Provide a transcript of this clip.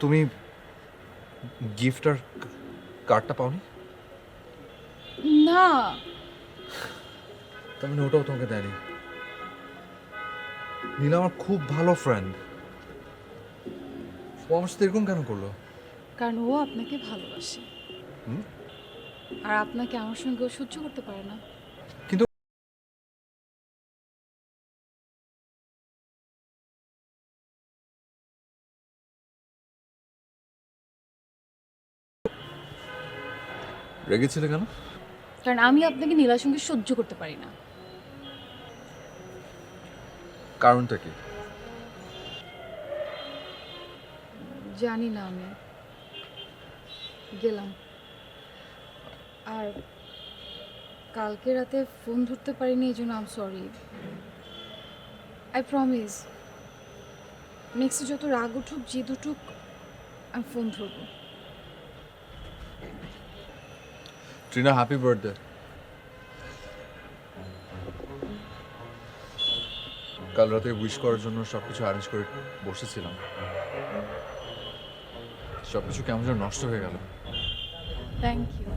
তুমি গিফটার কার্ডটা পাওনি? না, তার মানে ওটাও তোমাকে দেয়নি। নীলা আমার খুব ভালো ফ্রেন্ড, ও আমার সাথে এরকম কেন করলো? কারণ ও আপনাকে ভালোবাসে। হুম? আর আপনাকে আমার সঙ্গে ও সহ্য করতে পারে না। কিন্তু রেগেছিলে কেন? কারণ আমি আপনাকে নীলার সঙ্গে সহ্য করতে পারি না। কারণটা কি? জানি না, আমি গেলাম। আর কালকে রাতে ফোন ধরতে পারিনি, এই জন্য আম সরি। আই প্রমিস, নেক্সট যত রাগ উঠুক, জিদ উঠুক, আমি ফোন ধরবো। Trina, happy birthday. কাল রাতে উইশ করার জন্য সবকিছু অ্যারেঞ্জ করে বসেছিলাম, সবকিছু কেমন যেন নষ্ট হয়ে গেল। Thank you.